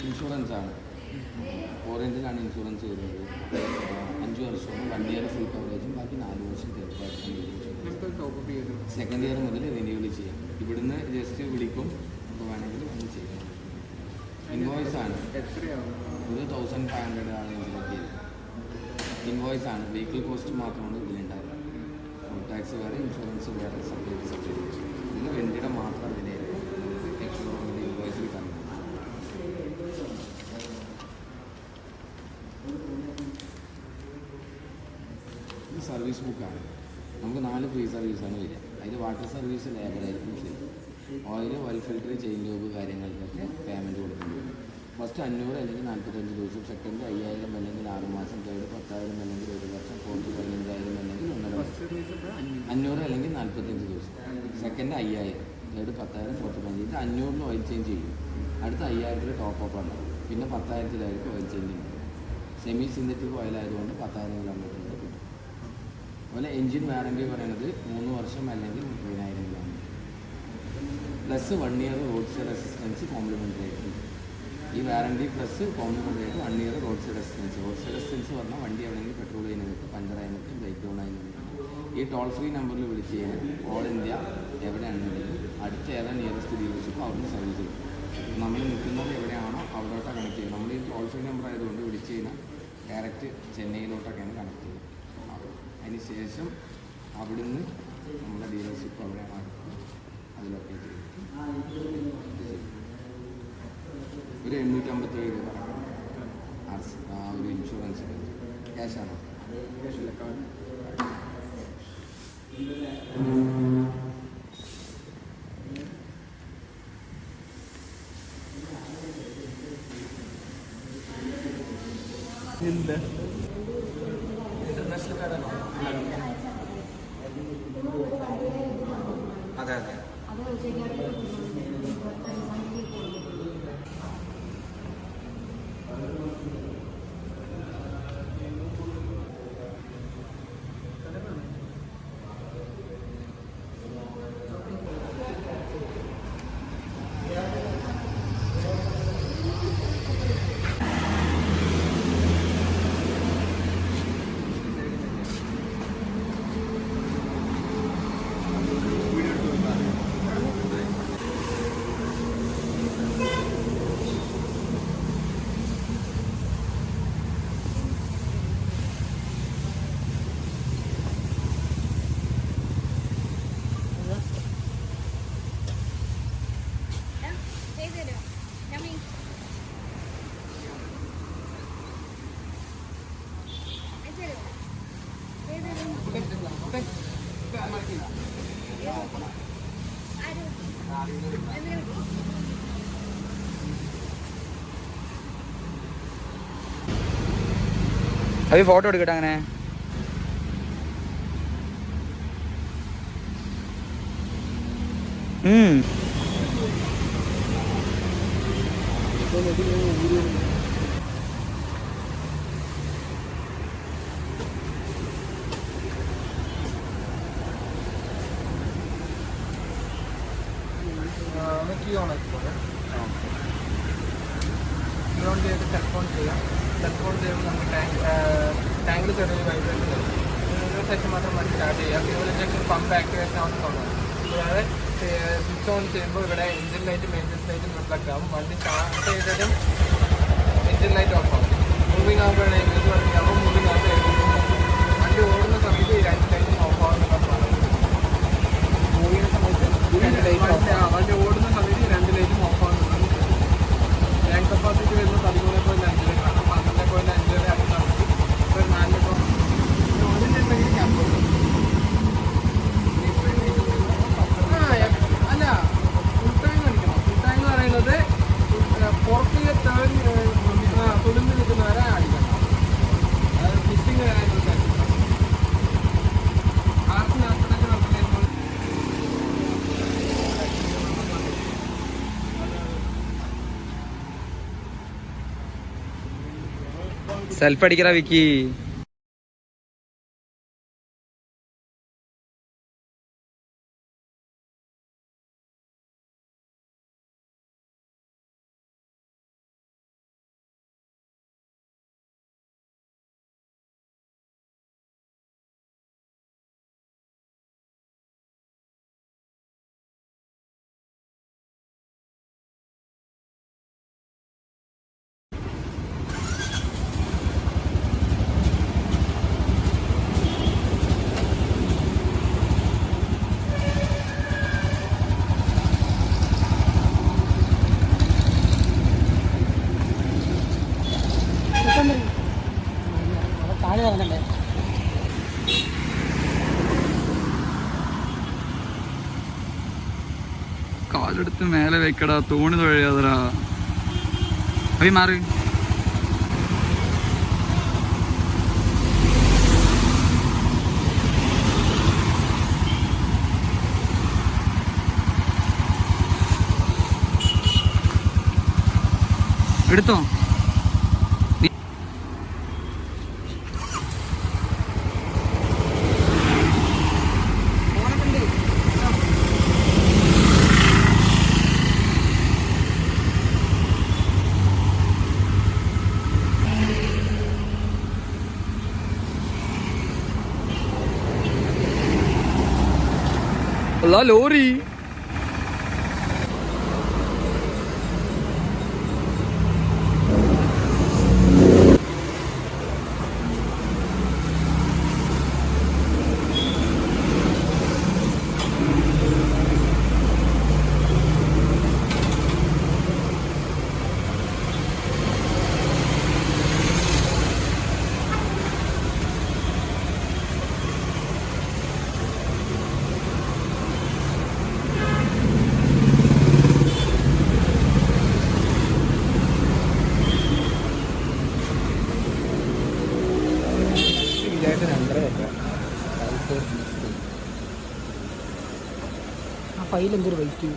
ഇൻഷുറൻസാണ്. ഓറഞ്ചിലാണ് insurance വരുന്നത്. 5 വർഷവും 1 year full കവറേജും ബാക്കി 4 വർഷം തേർഡ് പാർട്ടി. സെക്കൻഡ് ഇയർ മുതൽ റിന്യൂവൽ ചെയ്യാം. ഇവിടുന്ന് ജസ്റ്റ് വിളിക്കും, അപ്പോൾ വേണമെങ്കിൽ ഒന്ന് ചെയ്യാം. ഇൻവോയ്സ് ആണ്. ഒരു 1500 ആണ് ഇതിലൊക്കെ. ഇൻവോയ്സ് ആണ്. വെഹിക്കിൾ കോസ്റ്റ് മാത്രമാണ് ഇതിലുണ്ടാവുക. റോഡ് ടാക്സ് വേറെ, ഇൻഷുറൻസ് വേറെ, സെപ്പറേറ്റ്. ഇത് വണ്ടിയുടെ മാത്രം വിലയായിരിക്കും. എക്സ്ഷോറൂമിൻ്റെ ഇൻവോയ്സിൽ കാണും. ഇത് സർവീസ് ബുക്കാണ്. നമുക്ക് 4 ഫ്രീ സർവീസാണ് വരിക. അതിൽ വാട്ടർ സർവീസ് ലേബറായിരിക്കും free. Oil, oil filter, chain tube കാര്യങ്ങൾക്കൊക്കെ പേയ്മെൻറ്റ് കൊടുക്കേണ്ടി വരും. ഫസ്റ്റ് 500 അല്ലെങ്കിൽ 45 ദിവസം, സെക്കൻഡ് 5000 അല്ലെങ്കിൽ 6 മാസം, തേർഡ് 10,000 അല്ലെങ്കിൽ 1 വർഷം, ഫോർത്ത് 15,000 അല്ലെങ്കിൽ 1.5 വർഷം. 500 അല്ലെങ്കിൽ 45 ദിവസം, സെക്കൻഡ് 5000, തേർഡ് 10,000, ഫോർത്ത് 15,000. ഇത് 500 ഓയിൽ ചേഞ്ച് ചെയ്യും. അടുത്ത 5000 ടോപ്പ് അപ്പ് ഉണ്ടാവും. പിന്നെ 10,000 ഓയിൽ ചേഞ്ച് ചെയ്യും. സെമി സിന്തറ്റിക് ഓയിലായതുകൊണ്ട് 10,000 കിലോമീറ്റർ കിട്ടും. അതുപോലെ എൻജിൻ വാറൻറ്റി പറയുന്നത് 3 വർഷം അല്ലെങ്കിൽ 30,000 kilometre plus 1 year road side assistance complimentary ആയിട്ട്. ഈ വാറൻറ്റി പ്ലസ് കോംപ്ലിമെൻ്ററി ആയിട്ട് 1 year road side assistance. Road side assistance പറഞ്ഞാൽ വണ്ടി എവിടെയെങ്കിലും പെട്രോൾ ചെയ്യുന്ന നിൽക്കും, പഞ്ചറായി നിൽക്കും, ബ്രേക്ക് ഡൗൺ ആയി നിൽക്കും. ഈ ടോൾ ഫ്രീ നമ്പറിൽ വിളിച്ച് കഴിഞ്ഞാൽ ഓൾ ഇന്ത്യ എവിടെയാണെന്നുണ്ടെങ്കിൽ അടുത്ത ഏതാണ് നിയറസ്റ്റ് ഡീലർഷിപ്പ് അവിടുന്ന് സർവീസ് ചെയ്യും. നമ്മൾ നിൽക്കുന്നത് എവിടെയാണോ അവിടോട്ടാണ് കണക്ട് ചെയ്യുന്നത്. നമ്മൾ ഈ ടോൾ ഫ്രീ നമ്പർ ആയതുകൊണ്ട് വിളിച്ച് കഴിഞ്ഞാൽ ഡയറക്റ്റ് ചെന്നൈയിലോട്ടൊക്കെയാണ് കണക്ട് ചെയ്യുന്നത്. അതിന് ശേഷം അവിടുന്ന് നമ്മുടെ ഡീലർഷിപ്പ് അവിടെയാണ് അതിലൊക്കെ ചെയ്യും. ഒരു 857 രൂപ ഒരു ഇൻഷുറൻസ്. ക്യാഷാണോ? ക്യാഷില്ല, കാർഡ്. ഇല്ല, ഇന്റർനാഷണൽ കാർഡാണോ? അതെ അതെ. അഭി ഫോട്ടോ എടുക്കട്ടെ. അങ്ങനെ സെൽഫോൺ ചെയ്യാം. സെൽഫോൺ ചെയ്യുമ്പോൾ നമുക്ക് ടാങ്കിൽ ചെറിയ വൈബ്രേഷൻ വരും. ഒരു സെഷൻ മാത്രം മതി സ്റ്റാർട്ട് ചെയ്യാം. ഫ്യൂവൽ ഇഞ്ചക്ഷൻ പമ്പ് ആക്ടിവേഷൻ ആണ് തോന്നുന്നത്. കൂടാതെ സ്വിച്ച് ഓൺ ചെയ്യുമ്പോൾ ഇവിടെ എഞ്ചിൻ ലൈറ്റ്, മെയിൻ്റനൻസ് ലൈറ്റും റിഫ്ലക്റ്റ് ആകും. വണ്ടി സ്റ്റാർട്ട് ചെയ്തതും എഞ്ചിൻ ലൈറ്റ് ഓഫ് ആകും. മൂവിങ് ആകുമ്പോഴേ വീട്ടിൽ വർക്കിംഗ് ആകും. മൂവിങ് ആകുമ്പോൾ വണ്ടി ഓടുന്ന സമയത്ത് ഈ 2 ലൈറ്റും ഓഫ് ആകുമെന്നുള്ളതാണ്. മൂവിങ് സമയത്ത് വണ്ടി ഓടുന്ന സമയത്ത് ഈ 2 ലൈറ്റും ഓഫ് ആകുന്നുള്ളതാണ്. ടാങ്ക് കപ്പാസിറ്റി വരുന്നത് 13.5 ലിറ്ററാണ്. 12.5 വരെ അടുത്താണ്. ഒരു 4 ലിറ്റർ ഓടിൻ്റെ ക്യാമ്പ് സെൽഫ് അടിക്കറ വിക്കി. താഴെ ഇറങ്ങണ്ടേ? കാലെടുത്ത് മേലെ വെക്കടാ, തൂണ് തൊഴിയാതടാ. അഭി മാറി. എടുത്തോ. ലോറി ആ ഫയൽ എന്തൊരു വൈറ്റ്.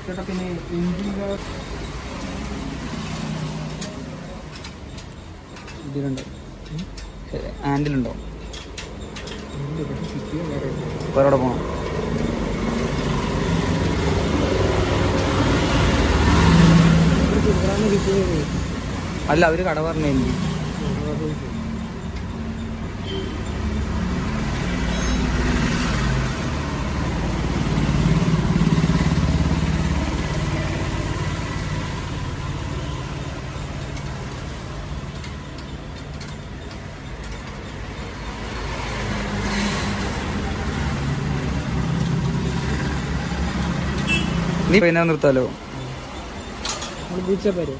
ചേട്ടാ പിന്നെ ഇതിലുണ്ടോ? ഹാൻഡിലുണ്ടോ? വേറെ പോകണം. അല്ല, അവര് കട പറഞ്ഞു എനിക്ക്. നീ പിന്നെ നിർത്താലോ. വിളിച്ചാൽ പോരെ?